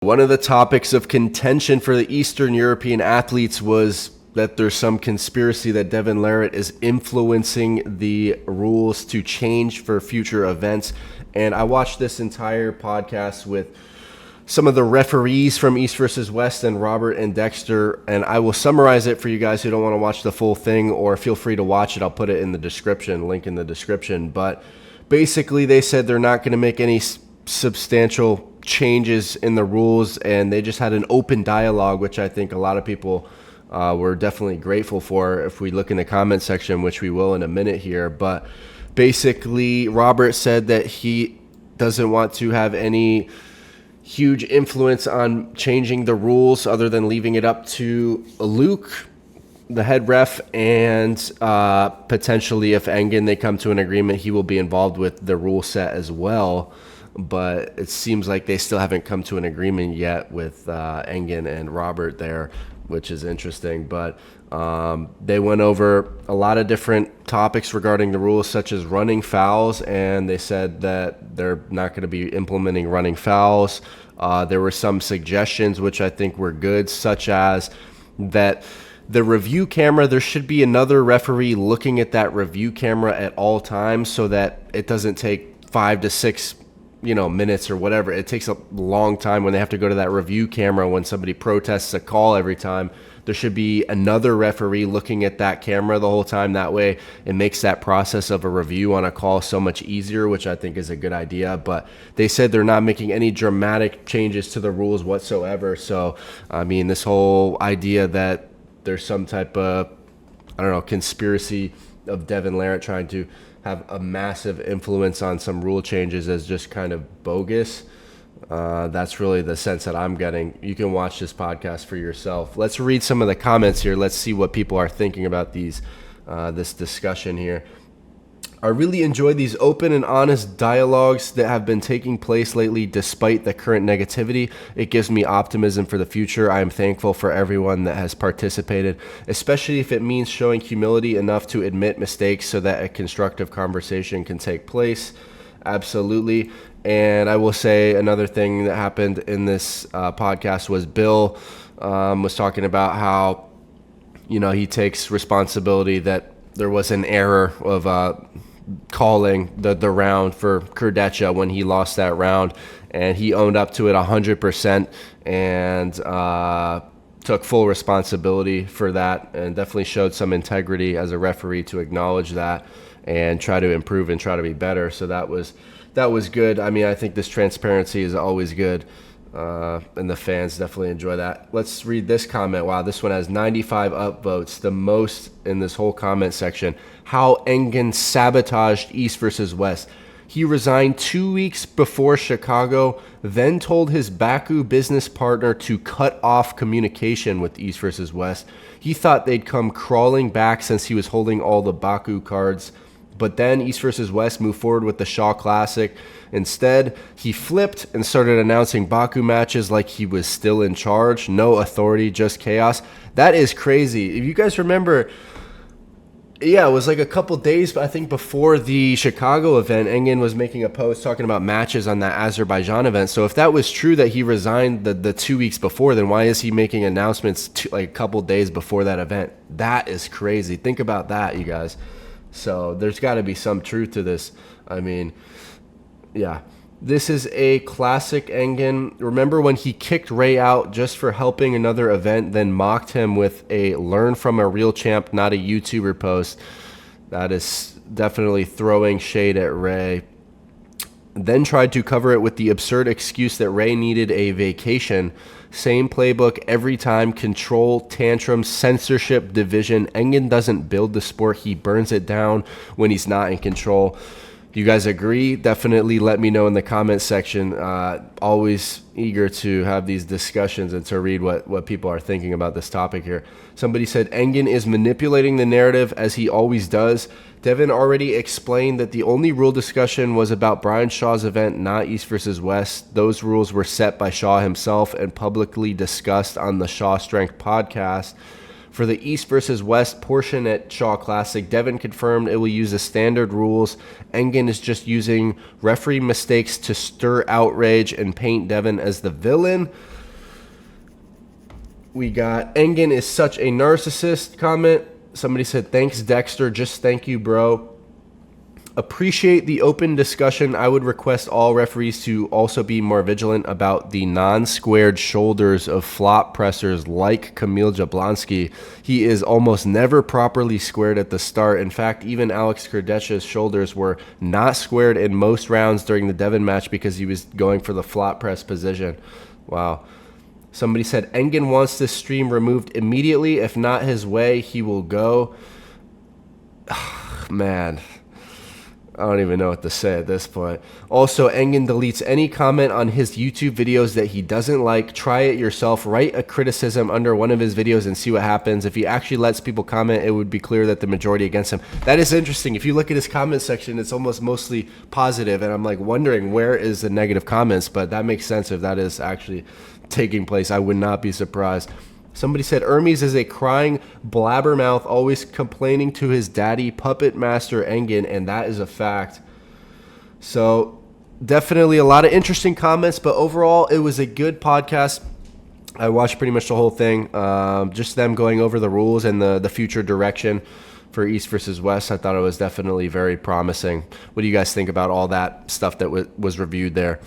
One of the topics of contention for the Eastern European athletes was that there's some conspiracy that Devon Larratt is influencing the rules to change for future events. And I watched this entire podcast with some of the referees from East versus West and Robert and Dexter, and I will summarize it for you guys who don't want to watch the full thing, or feel free to watch it. I'll put it in the description, link in the description. But basically they said they're not going to make any substantial changes in the rules, and they just had an open dialogue, which I think a lot of people were definitely grateful for. If we look in the comment section, which we will in a minute here, but basically Robert said that he doesn't want to have any huge influence on changing the rules other than leaving it up to Luke, the head ref, and potentially if Engin, they come to an agreement, he will be involved with the rule set as well. But it seems like they still haven't come to an agreement yet with Engin and Robert there, which is interesting. But they went over a lot of different topics regarding the rules, such as running fouls, and they said that they're not going to be implementing running fouls. There were some suggestions which I think were good, such as that the review camera, there should be another referee looking at that review camera at all times, so that it doesn't take 5 to 6 minutes or whatever. It takes a long time when they have to go to that review camera when somebody protests a call every time. There should be another referee looking at that camera the whole time. That way it makes that process of a review on a call so much easier, which I think is a good idea. But they said they're not making any dramatic changes to the rules whatsoever. So, I mean, this whole idea that there's some type of, conspiracy of Devon Larratt trying to have a massive influence on some rule changes is just kind of bogus. That's really the sense that I'm getting. You can watch this podcast for yourself. Let's read some of the comments here. Let's see what people are thinking about this discussion here. I really enjoy these open and honest dialogues that have been taking place lately despite the current negativity. It gives me optimism for the future. I am thankful for everyone that has participated, especially if it means showing humility enough to admit mistakes so that a constructive conversation can take place. Absolutely. And I will say another thing that happened in this podcast was Bill was talking about how, he takes responsibility that there was an error of calling the round for Kurdecha when he lost that round, and he owned up to it 100% and took full responsibility for that, and definitely showed some integrity as a referee to acknowledge that and try to improve and try to be better. So that was good. I mean, I think this transparency is always good, and the fans definitely enjoy that. Let's read this comment. Wow, this one has 95 upvotes, the most in this whole comment section. How Engin sabotaged East versus West. He resigned 2 weeks before Chicago, then told his Baku business partner to cut off communication with East versus West. He thought they'd come crawling back since he was holding all the Baku cards. But then East versus West moved forward with the Shaw Classic. Instead, he flipped and started announcing Baku matches like he was still in charge. No authority, just chaos. That is crazy. If you guys remember, it was like a couple days, I think, before the Chicago event, Engin was making a post talking about matches on that Azerbaijan event. So if that was true that he resigned the 2 weeks before, then why is he making announcements like a couple days before that event? That is crazy. Think about that, you guys. So there's got to be some truth to this. I mean, yeah. This is a classic Engin. Remember when he kicked Ray out just for helping another event, then mocked him with a "learn from a real champ, not a YouTuber" post? That is definitely throwing shade at Ray. Then tried to cover it with the absurd excuse that Ray needed a vacation. Same playbook every time. Control, tantrum, censorship, division. Engin doesn't build the sport. He burns it down when he's not in control. Do you guys agree? Definitely let me know in the comment section. Always eager to have these discussions and to read what people are thinking about this topic here. Somebody said Engin is manipulating the narrative as he always does. Devon already explained that the only rule discussion was about Brian Shaw's event, not East versus West. Those rules were set by Shaw himself and publicly discussed on the Shaw Strength podcast. For the East versus West portion at Shaw Classic, Devon confirmed it will use the standard rules. Engin is just using referee mistakes to stir outrage and paint Devon as the villain. We got Engin is such a narcissist comment. Somebody said, thanks, Dexter. Just thank you, bro. Appreciate the open discussion. I would request all referees to also be more vigilant about the non-squared shoulders of flop pressers like Kamil Jablonski. He is almost never properly squared at the start. In fact, even Alex Kardec's shoulders were not squared in most rounds during the Devon match because he was going for the flop press position. Wow. Somebody said, Engin wants this stream removed immediately. If not his way, he will go. Man, I don't even know what to say at this point. Also, Engin deletes any comment on his YouTube videos that he doesn't like. Try it yourself. Write a criticism under one of his videos and see what happens. If he actually lets people comment, it would be clear that the majority against him. That is interesting. If you look at his comment section, it's almost mostly positive, and I'm like wondering where is the negative comments, but that makes sense if that is actually taking place. I would not be surprised. Somebody said Hermes is a crying blabbermouth, always complaining to his daddy, puppet master Engin, and that is a fact. So definitely a lot of interesting comments, but overall it was a good podcast. I watched pretty much the whole thing, just them going over the rules and the future direction for East versus West. I thought it was definitely very promising. What do you guys think about all that stuff that was reviewed there?